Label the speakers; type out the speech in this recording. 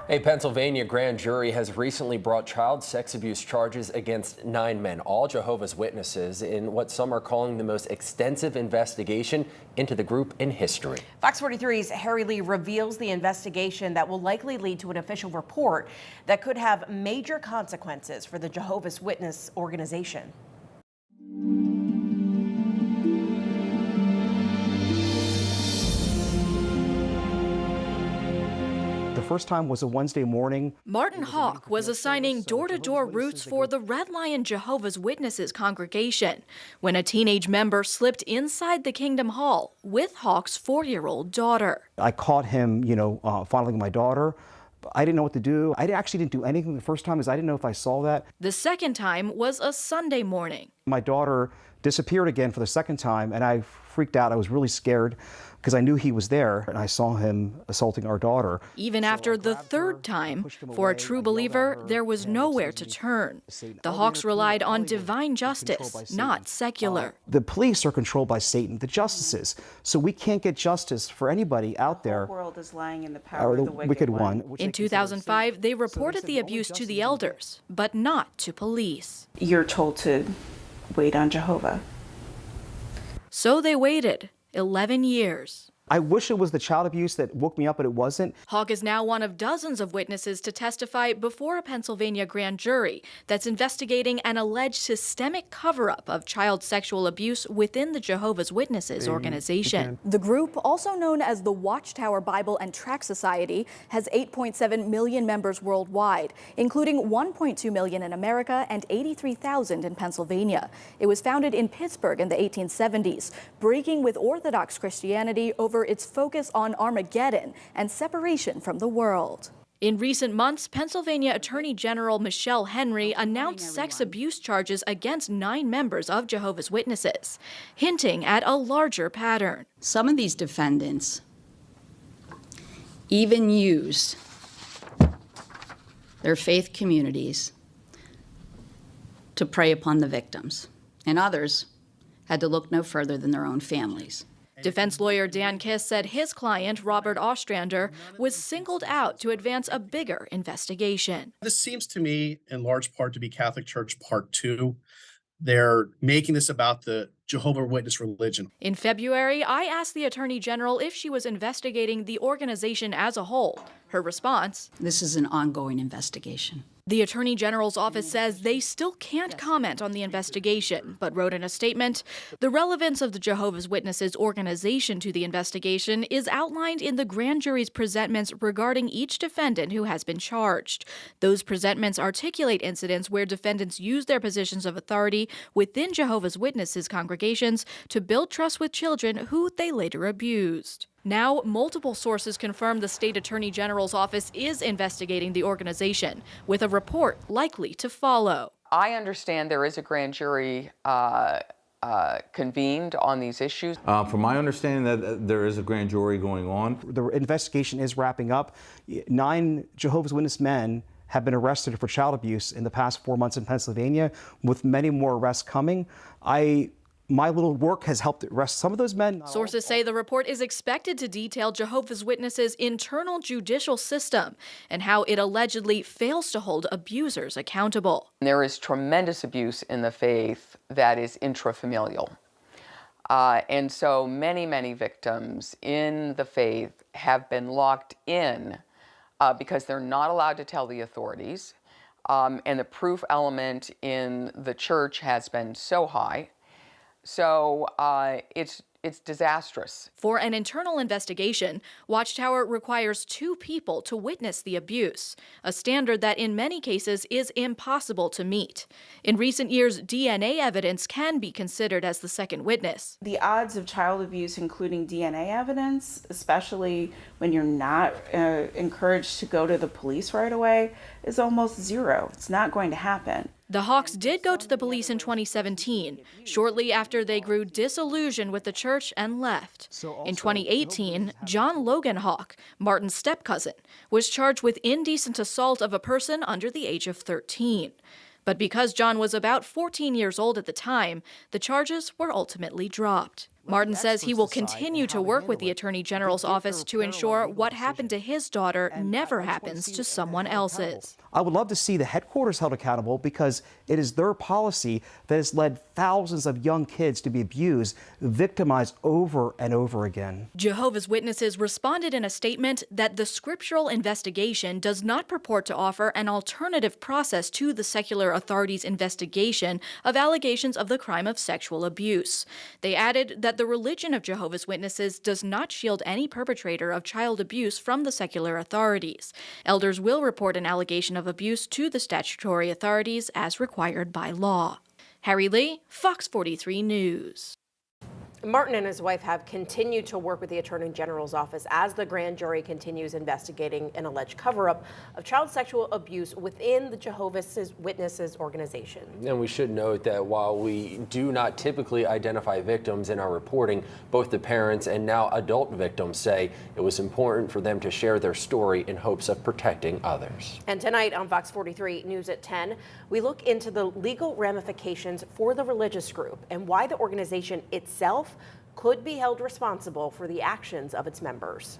Speaker 1: A Pennsylvania grand jury has recently brought child sex abuse charges against 9 men, all Jehovah's Witnesses, in what some are calling the most extensive investigation into the group in history.
Speaker 2: Fox 43's Harry Lee reveals the investigation that will likely lead to an official report that could have major consequences for the Jehovah's Witness organization.
Speaker 3: The first time was a Wednesday morning.
Speaker 4: Martin Hawk was assigning door-to-door routes for the Red Lion Jehovah's Witnesses congregation when a teenage member slipped inside the Kingdom Hall with Hawk's 4-year-old daughter.
Speaker 3: I caught him, fondling my daughter. I didn't know what to do. I actually didn't do anything the first time, because I didn't know if I saw that.
Speaker 4: The second time was a Sunday morning.
Speaker 3: My daughter disappeared again for the second time, and I freaked out. I was really scared because I knew he was there, and I saw him assaulting our daughter.
Speaker 4: Even after the third time, for a true believer, there was nowhere to turn. The Hawks relied on divine justice, not secular.
Speaker 3: The police are controlled by Satan, the justices. So we can't get justice for anybody out there.
Speaker 5: The world is lying in the power of the wicked one.
Speaker 4: In 2005, they reported the abuse to the elders, but not to police.
Speaker 5: You're told to wait on Jehovah.
Speaker 4: So they waited 11 years.
Speaker 3: I wish it was the child abuse that woke me up, but it wasn't.
Speaker 4: Hawk is now one of dozens of witnesses to testify before a Pennsylvania grand jury that's investigating an alleged systemic cover-up of child sexual abuse within the Jehovah's Witnesses organization.
Speaker 6: The group, also known as the Watchtower Bible and Tract Society, has 8.7 million members worldwide, including 1.2 million in America and 83,000 in Pennsylvania. It was founded in Pittsburgh in the 1870s, breaking with Orthodox Christianity over its focus on Armageddon and separation from the world.
Speaker 4: In recent months, Pennsylvania Attorney General Michelle Henry announced sex abuse charges against 9 members of Jehovah's Witnesses, hinting at a larger pattern.
Speaker 7: Some of these defendants even used their faith communities to prey upon the victims, and others had to look no further than their own families.
Speaker 4: Defense lawyer Dan Kiss said his client, Robert Ostrander, was singled out to advance a bigger investigation.
Speaker 8: This seems to me, in large part, to be Catholic Church Part 2. They're making this about the Jehovah's Witness religion.
Speaker 4: In February, I asked the Attorney General if she was investigating the organization as a whole. Her response:
Speaker 7: This is an ongoing investigation.
Speaker 4: The Attorney General's office says they still can't comment on the investigation, but wrote in a statement, the relevance of the Jehovah's Witnesses organization to the investigation is outlined in the grand jury's presentments regarding each defendant who has been charged. Those presentments articulate incidents where defendants use their positions of authority within Jehovah's Witnesses congregations to build trust with children who they later abused. Now, multiple sources confirm the state attorney general's office is investigating the organization, with a report likely to follow.
Speaker 9: I understand there is a grand jury convened on these issues.
Speaker 10: From my understanding, that there is a grand jury going on.
Speaker 3: The investigation is wrapping up. 9 Jehovah's Witness men have been arrested for child abuse in the past 4 months in Pennsylvania, with many more arrests coming. My little work has helped arrest some of those men.
Speaker 4: Sources say the report is expected to detail Jehovah's Witnesses' internal judicial system and how it allegedly fails to hold abusers accountable.
Speaker 9: There is tremendous abuse in the faith that is intrafamilial. And so many victims in the faith have been locked in because they're not allowed to tell the authorities. And the proof element in the church has been so high. So it's disastrous.
Speaker 4: For an internal investigation, Watchtower requires 2 people to witness the abuse, a standard that in many cases is impossible to meet. In recent years, DNA evidence can be considered as the second witness.
Speaker 5: The odds of child abuse, including DNA evidence, especially when you're not encouraged to go to the police right away, is almost zero. It's not going to happen.
Speaker 4: The Hawks did go to the police in 2017, shortly after they grew disillusioned with the church and left. In 2018, John Logan Hawk, Martin's step-cousin, was charged with indecent assault of a person under the age of 13. But because John was about 14 years old at the time, the charges were ultimately dropped. Martin says he will continue to work with the Attorney General's office to ensure what happened to his daughter never happens to someone else's.
Speaker 3: I would love to see the headquarters held accountable because it is their policy that has led thousands of young kids to be abused, victimized over and over again.
Speaker 4: Jehovah's Witnesses responded in a statement that the scriptural investigation does not purport to offer an alternative process to the secular authorities' investigation of allegations of the crime of sexual abuse. They added that the religion of Jehovah's Witnesses does not shield any perpetrator of child abuse from the secular authorities. Elders will report an allegation of abuse to the statutory authorities as required by law. Harry Lee, Fox 43 News.
Speaker 2: Martin and his wife have continued to work with the Attorney General's office as the grand jury continues investigating an alleged cover-up of child sexual abuse within the Jehovah's Witnesses organization.
Speaker 1: And we should note that while we do not typically identify victims in our reporting, both the parents and now adult victims say it was important for them to share their story in hopes of protecting others.
Speaker 2: And tonight on Fox 43 News at 10, we look into the legal ramifications for the religious group and why the organization itself could be held responsible for the actions of its members.